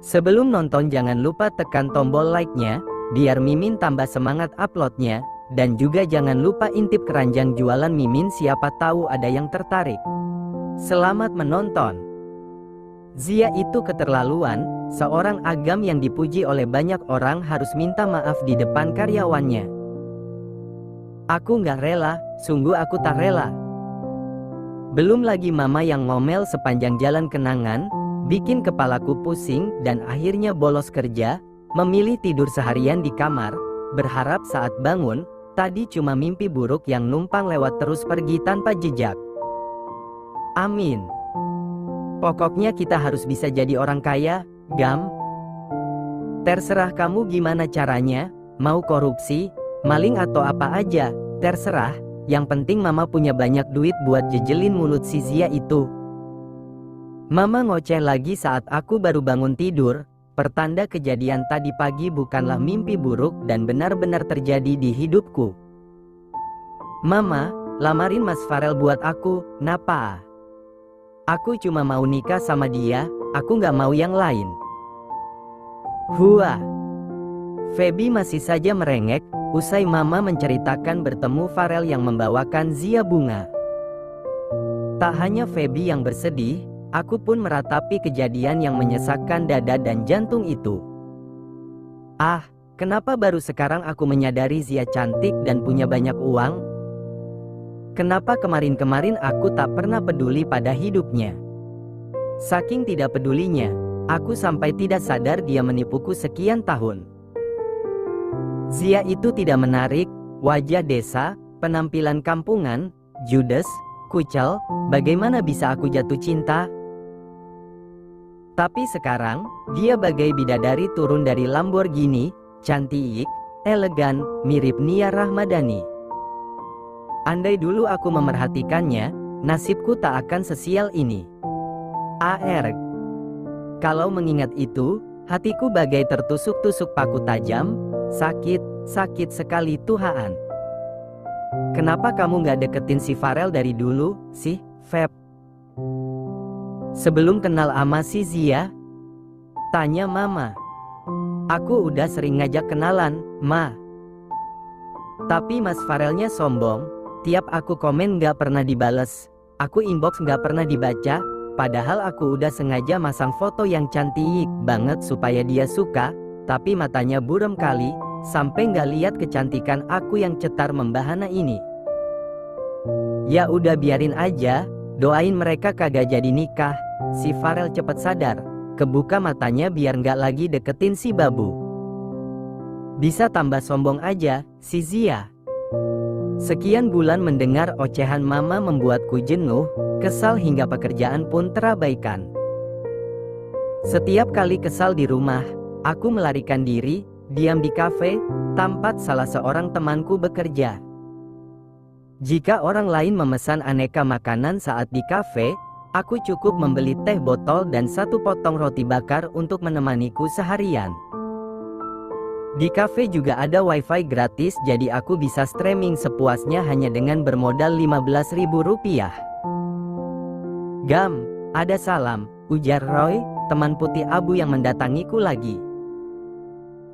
Sebelum nonton jangan lupa tekan tombol like-nya, biar Mimin tambah semangat uploadnya, dan juga jangan lupa intip keranjang jualan Mimin siapa tahu ada yang tertarik. Selamat menonton. Zia itu keterlaluan, seorang agam yang dipuji oleh banyak orang harus minta maaf di depan karyawannya. Aku nggak rela, sungguh aku tak rela. Belum lagi mama yang ngomel sepanjang jalan kenangan, bikin kepalaku pusing dan akhirnya bolos kerja, memilih tidur seharian di kamar, berharap saat bangun, tadi cuma mimpi buruk yang numpang lewat terus pergi tanpa jejak. Amin. Pokoknya kita harus bisa jadi orang kaya, Gam. Terserah kamu gimana caranya, mau korupsi, maling atau apa aja, terserah. Yang penting mama punya banyak duit buat jejelin mulut si Zia itu. Mama ngoceh lagi saat aku baru bangun tidur, pertanda kejadian tadi pagi bukanlah mimpi buruk dan benar-benar terjadi di hidupku. Mama, lamarin Mas Farel buat aku, napa? Aku cuma mau nikah sama dia, aku nggak mau yang lain. Hua. Feby masih saja merengek, usai mama menceritakan bertemu Farel yang membawakan Zia bunga. Tak hanya Feby yang bersedih, aku pun meratapi kejadian yang menyesakkan dada dan jantung itu. Ah, kenapa baru sekarang aku menyadari Zia cantik dan punya banyak uang? Kenapa kemarin-kemarin aku tak pernah peduli pada hidupnya? Saking tidak pedulinya, aku sampai tidak sadar dia menipuku sekian tahun. Zia itu tidak menarik, wajah desa, penampilan kampungan, judes, kucel, bagaimana bisa aku jatuh cinta? Tapi sekarang, dia bagai bidadari turun dari Lamborghini, cantik, elegan, mirip Nia Rahmadani. Andai dulu aku memerhatikannya, nasibku tak akan sesial ini. AR. Kalau mengingat itu, hatiku bagai tertusuk-tusuk paku tajam, sakit sekali Tuhan. Kenapa kamu gak deketin si Farel dari dulu, sih, Feb? Sebelum kenal ama si Zia? Tanya mama. Aku udah sering ngajak kenalan, ma. Tapi Mas Farelnya sombong. Tiap aku komen gak pernah dibales, aku inbox gak pernah dibaca, padahal aku udah sengaja masang foto yang cantik banget supaya dia suka, tapi matanya buram kali, sampai gak lihat kecantikan aku yang cetar membahana ini. Ya udah biarin aja, doain mereka kagak jadi nikah, si Farel cepet sadar, kebuka matanya biar gak lagi deketin si babu. Bisa tambah sombong aja, si Zia. Sekian bulan mendengar ocehan mama membuatku jenuh, kesal hingga pekerjaan pun terabaikan. Setiap kali kesal di rumah, aku melarikan diri, diam di kafe, tempat salah seorang temanku bekerja. Jika orang lain memesan aneka makanan saat di kafe, aku cukup membeli teh botol dan satu potong roti bakar untuk menemaniku seharian. Di kafe juga ada wifi gratis, jadi aku bisa streaming sepuasnya hanya dengan bermodal Rp15.000. Gam, ada salam, ujar Roy, teman putih abu yang mendatangiku lagi.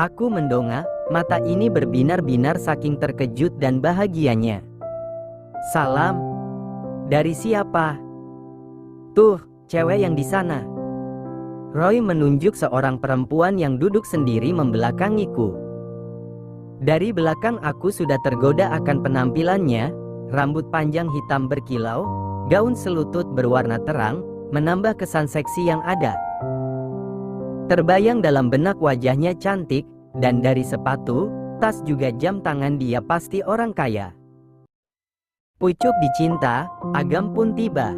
Aku mendongak, mata ini berbinar-binar saking terkejut dan bahagianya. Salam? Dari siapa? Tuh, cewek yang di sana. Roy menunjuk seorang perempuan yang duduk sendiri membelakangiku. Dari belakang aku sudah tergoda akan penampilannya, rambut panjang hitam berkilau, gaun selutut berwarna terang, menambah kesan seksi yang ada. Terbayang dalam benak wajahnya cantik, dan dari sepatu, tas juga jam tangan dia pasti orang kaya. Pucuk dicinta, agam pun tiba.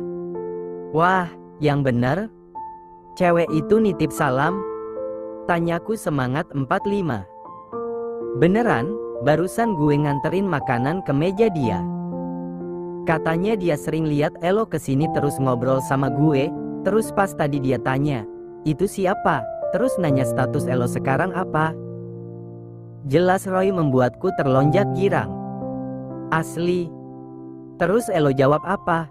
Wah, yang bener? Cewek itu nitip salam? Tanyaku semangat 45. Beneran, barusan gue nganterin makanan ke meja dia. Katanya dia sering lihat Elo kesini terus ngobrol sama gue, terus pas tadi dia tanya, itu siapa? Terus nanya status Elo sekarang apa? Jelas Roy membuatku terlonjak girang. Asli. Terus Elo jawab apa?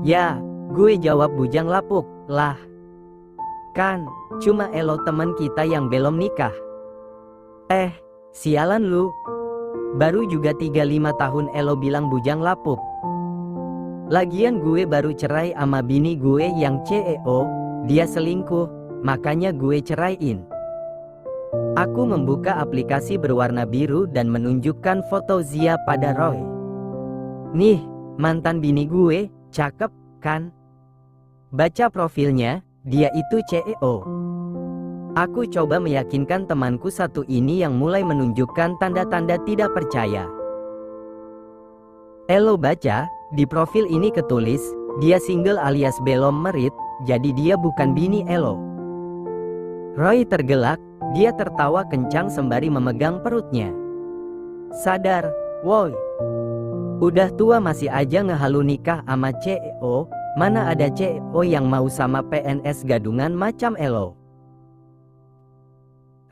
Ya, gue jawab bujang lapuk, lah. Kan, cuma Elo teman kita yang belum nikah. Sialan lu. Baru juga 35 tahun Elo bilang bujang lapuk. Lagian gue baru cerai sama bini gue yang CEO, dia selingkuh, makanya gue ceraiin. Aku membuka aplikasi berwarna biru dan menunjukkan foto Zia pada Roy. Nih, mantan bini gue, cakep, kan? Baca profilnya, dia itu CEO. Aku coba meyakinkan temanku satu ini yang mulai menunjukkan tanda-tanda tidak percaya. Elo baca, di profil ini ketulis, dia single alias belum merit, jadi dia bukan bini Elo. Roy tergelak, dia tertawa kencang sembari memegang perutnya. Sadar, woi. Udah tua masih aja ngehalu nikah sama CEO, mana ada CEO yang mau sama PNS gadungan macam Elo.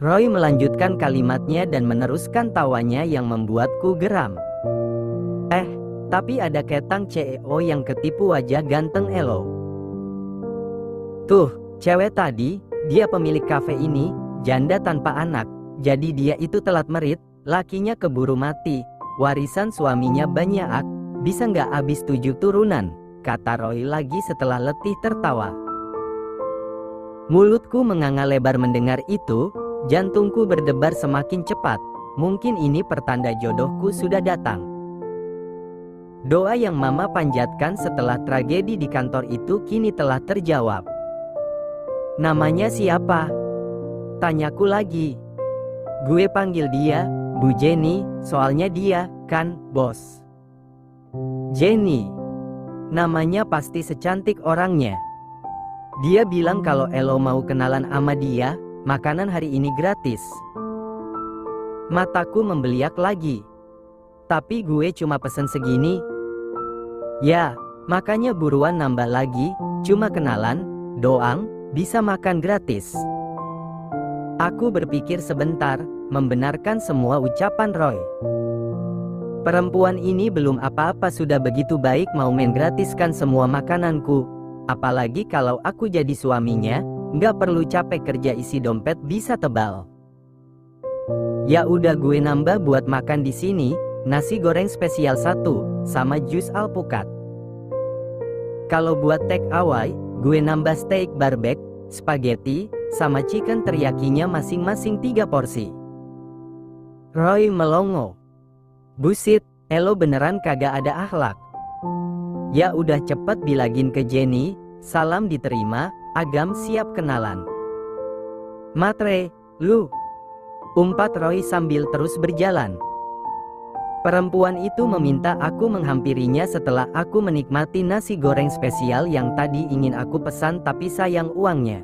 Roy melanjutkan kalimatnya dan meneruskan tawanya yang membuatku geram. Tapi ada ketang CEO yang ketipu wajah ganteng Elo. Tuh, cewek tadi, dia pemilik kafe ini, janda tanpa anak, jadi dia itu telat merit, lakinya keburu mati, warisan suaminya banyak, bisa nggak habis 7 turunan, kata Roy lagi setelah letih tertawa. Mulutku menganga lebar mendengar itu, jantungku berdebar semakin cepat, mungkin ini pertanda jodohku sudah datang. Doa yang Mama panjatkan setelah tragedi di kantor itu kini telah terjawab. Namanya siapa? Tanyaku lagi. Gue panggil dia, Bu Jenny, soalnya dia, kan, bos. Jenny. Namanya pasti secantik orangnya. Dia bilang kalau Elo mau kenalan sama dia, makanan hari ini gratis. Mataku membeliak lagi. Tapi gue cuma pesen segini. Ya, makanya buruan nambah lagi, cuma kenalan, doang, bisa makan gratis. Aku berpikir sebentar, membenarkan semua ucapan Roy. Perempuan ini belum apa-apa sudah begitu baik mau main gratiskan semua makananku. Apalagi kalau aku jadi suaminya, nggak perlu capek kerja isi dompet bisa tebal. Ya udah gue nambah buat makan di sini, nasi goreng spesial 1, sama jus alpukat. Kalau buat take away, gue nambah steak barbecue, spaghetti, sama chicken teriyakinya masing-masing 3 porsi. Roy melongo. Busit, Elo beneran kagak ada akhlak. Ya udah cepet bilangin ke Jenny, salam diterima, agam siap kenalan. Matre, lu. Umpat Roy sambil terus berjalan. Perempuan itu meminta aku menghampirinya setelah aku menikmati nasi goreng spesial yang tadi ingin aku pesan tapi sayang uangnya.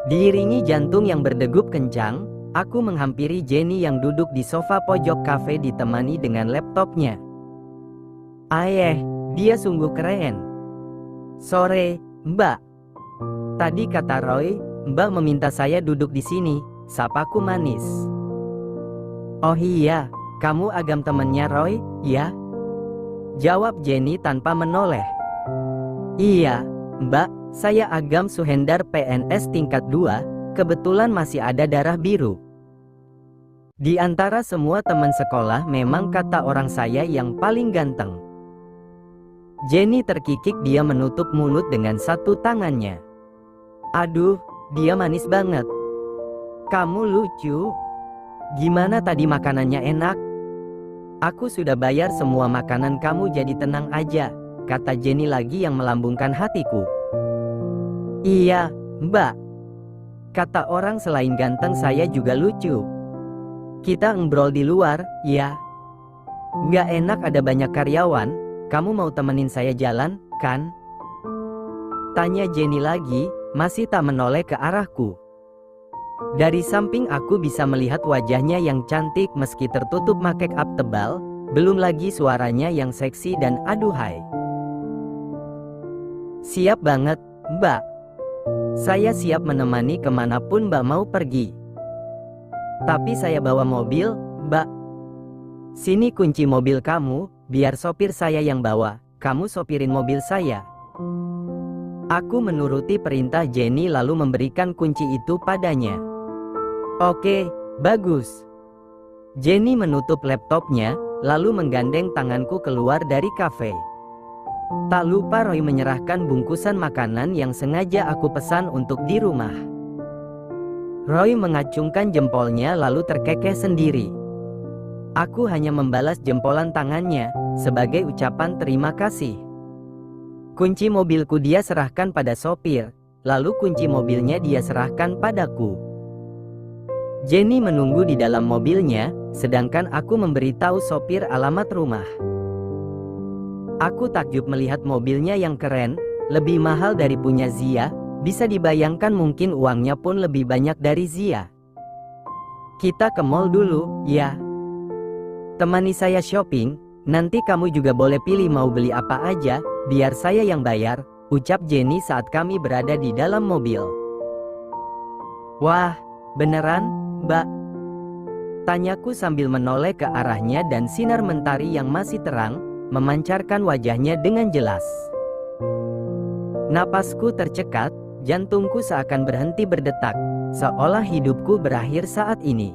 Diiringi jantung yang berdegup kencang, aku menghampiri Jenny yang duduk di sofa pojok kafe ditemani dengan laptopnya. Dia sungguh keren. Sore, Mbak. Tadi kata Roy, Mbak meminta saya duduk di sini, sapaku manis. Oh iya. Kamu agam temennya Roy, ya? Jawab Jenny tanpa menoleh. Iya, Mbak, saya agam Suhendar PNS tingkat 2, kebetulan masih ada darah biru. Di antara semua teman sekolah memang kata orang saya yang paling ganteng. Jenny terkikik, dia menutup mulut dengan satu tangannya. Aduh, dia manis banget. Kamu lucu. Gimana tadi makanannya enak? Aku sudah bayar semua makanan kamu, jadi tenang aja, kata Jenny lagi yang melambungkan hatiku. Iya, Mbak. Kata orang selain ganteng saya juga lucu. Kita ngobrol di luar, ya? Nggak enak ada banyak karyawan, kamu mau temenin saya jalan, kan? Tanya Jenny lagi, masih tak menoleh ke arahku. Dari samping aku bisa melihat wajahnya yang cantik meski tertutup make up tebal, belum lagi suaranya yang seksi dan aduhai. Siap banget, Mbak. Saya siap menemani kemanapun Mbak mau pergi. Tapi saya bawa mobil, Mbak. Sini kunci mobil kamu, biar sopir saya yang bawa, kamu sopirin mobil saya. Aku menuruti perintah Jenny lalu memberikan kunci itu padanya. Oke, bagus. Jenny menutup laptopnya, lalu menggandeng tanganku keluar dari kafe. Tak lupa Roy menyerahkan bungkusan makanan yang sengaja aku pesan untuk di rumah. Roy mengacungkan jempolnya lalu terkekeh sendiri. Aku hanya membalas jempolan tangannya, sebagai ucapan terima kasih. Kunci mobilku dia serahkan pada sopir, lalu kunci mobilnya dia serahkan padaku. Jenny menunggu di dalam mobilnya, sedangkan aku memberitahu sopir alamat rumah. Aku takjub melihat mobilnya yang keren, lebih mahal dari punya Zia, bisa dibayangkan mungkin uangnya pun lebih banyak dari Zia. Kita ke mall dulu, ya. Temani saya shopping, nanti kamu juga boleh pilih mau beli apa aja, biar saya yang bayar, ucap Jenny saat kami berada di dalam mobil. Wah, beneran, Mbak? Tanyaku sambil menoleh ke arahnya dan sinar mentari yang masih terang memancarkan wajahnya dengan jelas. Napasku tercekat, jantungku seakan berhenti berdetak, seolah hidupku berakhir saat ini.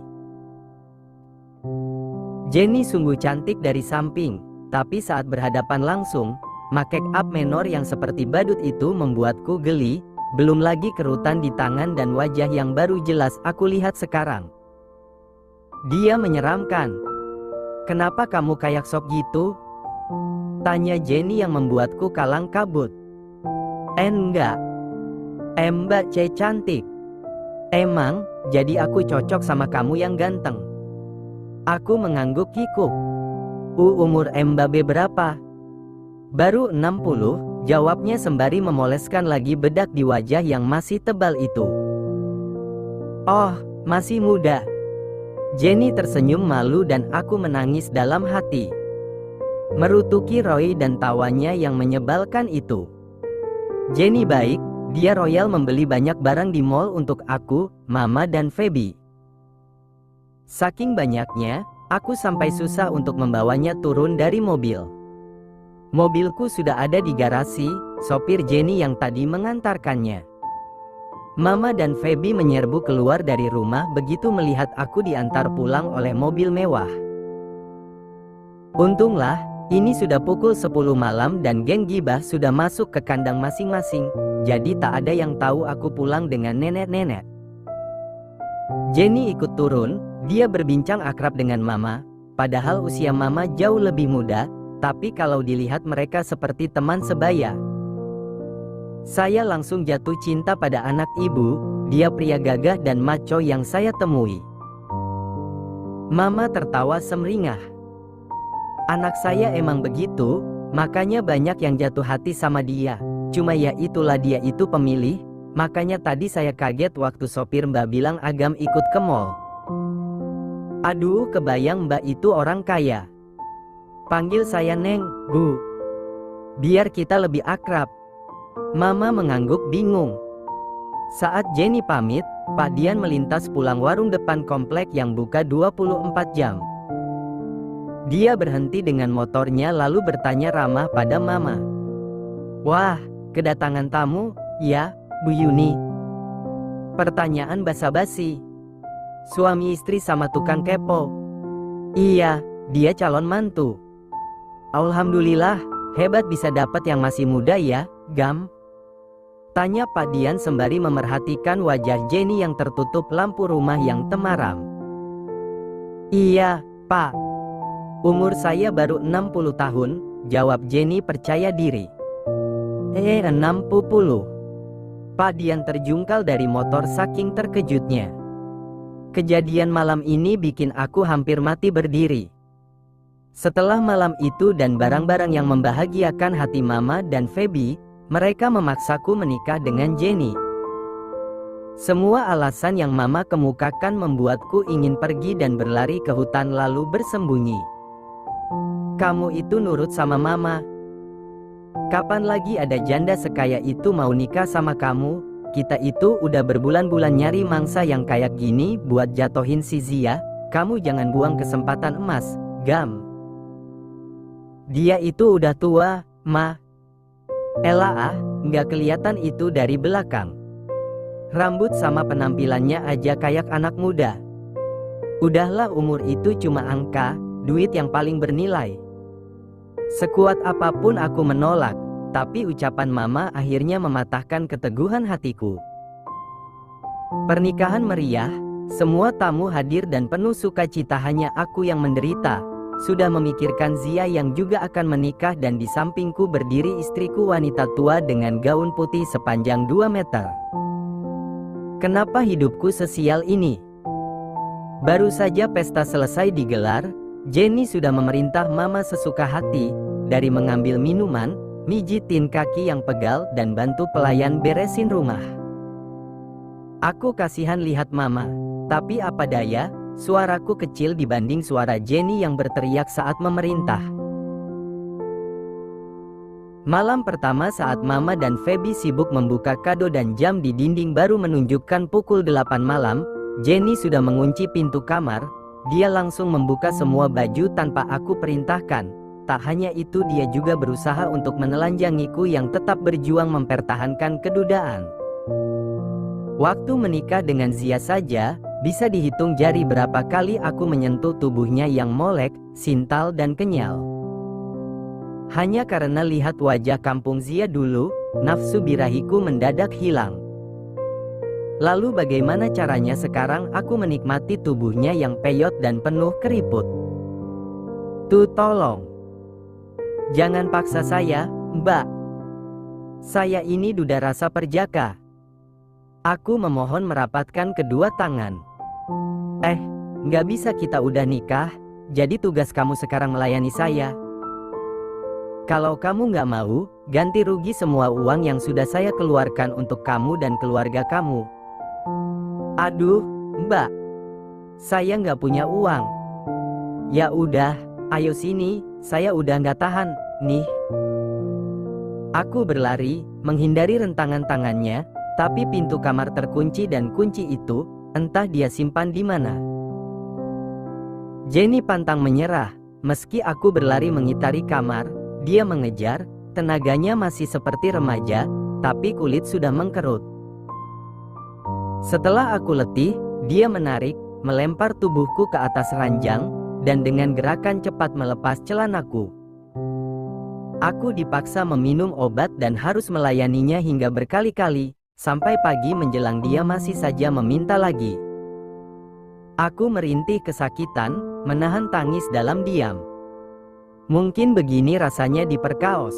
Jenny sungguh cantik dari samping, tapi saat berhadapan langsung, make up menor yang seperti badut itu membuatku geli, belum lagi kerutan di tangan dan wajah yang baru jelas aku lihat sekarang. Dia menyeramkan. Kenapa kamu kayak sok gitu? Tanya Jenny yang membuatku kalang kabut. Enggak. Mbak C cantik. Emang, jadi aku cocok sama kamu yang ganteng. Aku mengangguk kikuk. Umur Mbak B berapa? Baru 60, jawabnya sembari memoleskan lagi bedak di wajah yang masih tebal itu. Oh, masih muda. Jenny tersenyum malu dan aku menangis dalam hati. Merutuki Roy dan tawanya yang menyebalkan itu. Jenny baik, dia royal membeli banyak barang di mall untuk aku, Mama dan Feby. Saking banyaknya, aku sampai susah untuk membawanya turun dari mobil. Mobilku sudah ada di garasi, sopir Jenny yang tadi mengantarkannya. Mama dan Feby menyerbu keluar dari rumah begitu melihat aku diantar pulang oleh mobil mewah. Untunglah, ini sudah pukul 10 malam dan geng gibah sudah masuk ke kandang masing-masing, jadi tak ada yang tahu aku pulang dengan nenek-nenek. Jenny ikut turun, dia berbincang akrab dengan Mama, padahal usia Mama jauh lebih muda, tapi kalau dilihat mereka seperti teman sebaya. Saya langsung jatuh cinta pada anak ibu, dia pria gagah dan maco yang saya temui. Mama tertawa semringah. Anak saya emang begitu, makanya banyak yang jatuh hati sama dia. Cuma ya itulah dia itu pemilih, makanya tadi saya kaget waktu sopir Mbak bilang Agam ikut ke mall. Aduh, kebayang Mbak itu orang kaya. Panggil saya Neng, Bu. Biar kita lebih akrab. Mama mengangguk bingung. Saat Jenny pamit, Pak Dian melintas pulang warung depan komplek yang buka 24 jam. Dia berhenti dengan motornya lalu bertanya ramah pada Mama. Wah, kedatangan tamu, ya, Bu Yuni? Pertanyaan basa-basi. Suami istri sama tukang kepo. Iya, dia calon mantu. Alhamdulillah, hebat bisa dapat yang masih muda ya, Gam? Tanya Pak Dian sembari memerhatikan wajah Jenny yang tertutup lampu rumah yang temaram. Iya, Pak. Umur saya baru 60 tahun, jawab Jenny percaya diri. 60? Pak Dian terjungkal dari motor saking terkejutnya. Kejadian malam ini bikin aku hampir mati berdiri. Setelah malam itu dan barang-barang yang membahagiakan hati Mama dan Feby, mereka memaksaku menikah dengan Jenny. Semua alasan yang Mama kemukakan membuatku ingin pergi dan berlari ke hutan lalu bersembunyi. Kamu itu nurut sama Mama. Kapan lagi ada janda sekaya itu mau nikah sama kamu? Kita itu udah berbulan-bulan nyari mangsa yang kayak gini buat jatohin si Zia. Kamu jangan buang kesempatan emas, Gam. Dia itu udah tua, Ma. Elah ah, nggak kelihatan itu dari belakang. Rambut sama penampilannya aja kayak anak muda. Udahlah, umur itu cuma angka, duit yang paling bernilai. Sekuat apapun aku menolak, tapi ucapan mama akhirnya mematahkan keteguhan hatiku. Pernikahan meriah, semua tamu hadir dan penuh sukacita, hanya aku yang menderita. Sudah memikirkan Zia yang juga akan menikah, dan di sampingku berdiri istriku, wanita tua dengan gaun putih sepanjang 2 meter. Kenapa hidupku sesial ini? Baru saja pesta selesai digelar, Jenny sudah memerintah mama sesuka hati, dari mengambil minuman, mijitin kaki yang pegal, dan bantu pelayan beresin rumah. Aku kasihan lihat mama, tapi apa daya, suaraku kecil dibanding suara Jenny yang berteriak saat memerintah. Malam pertama saat Mama dan Feby sibuk membuka kado dan jam di dinding baru menunjukkan pukul 8 malam, Jenny sudah mengunci pintu kamar. Dia langsung membuka semua baju tanpa aku perintahkan. Tak hanya itu, dia juga berusaha untuk menelanjangiku yang tetap berjuang mempertahankan kedudaan. Waktu menikah dengan Zia saja, bisa dihitung jari berapa kali aku menyentuh tubuhnya yang molek, sintal dan kenyal. Hanya karena lihat wajah kampung Zia dulu, nafsu birahiku mendadak hilang. Lalu bagaimana caranya sekarang aku menikmati tubuhnya yang peyot dan penuh keriput? Tuh, tolong. Jangan paksa saya, Mbak. Saya ini duda rasa perjaka. Aku memohon merapatkan kedua tangan. Nggak bisa, kita udah nikah, jadi tugas kamu sekarang melayani saya. Kalau kamu nggak mau, ganti rugi semua uang yang sudah saya keluarkan untuk kamu dan keluarga kamu. Aduh, Mbak. Saya nggak punya uang. Ya udah, ayo sini, saya udah nggak tahan, nih. Aku berlari, menghindari rentangan tangannya, tapi pintu kamar terkunci dan kunci itu, entah dia simpan di mana. Jenny pantang menyerah. Meski aku berlari mengitari kamar, dia mengejar. Tenaganya masih seperti remaja, tapi kulit sudah mengkerut. Setelah aku letih, dia menarik, melempar tubuhku ke atas ranjang, dan dengan gerakan cepat melepas celanaku. Aku dipaksa meminum obat dan harus melayaninya hingga berkali-kali, sampai pagi menjelang dia masih saja meminta lagi. Aku merintih kesakitan, menahan tangis dalam diam. Mungkin begini rasanya diperkaos.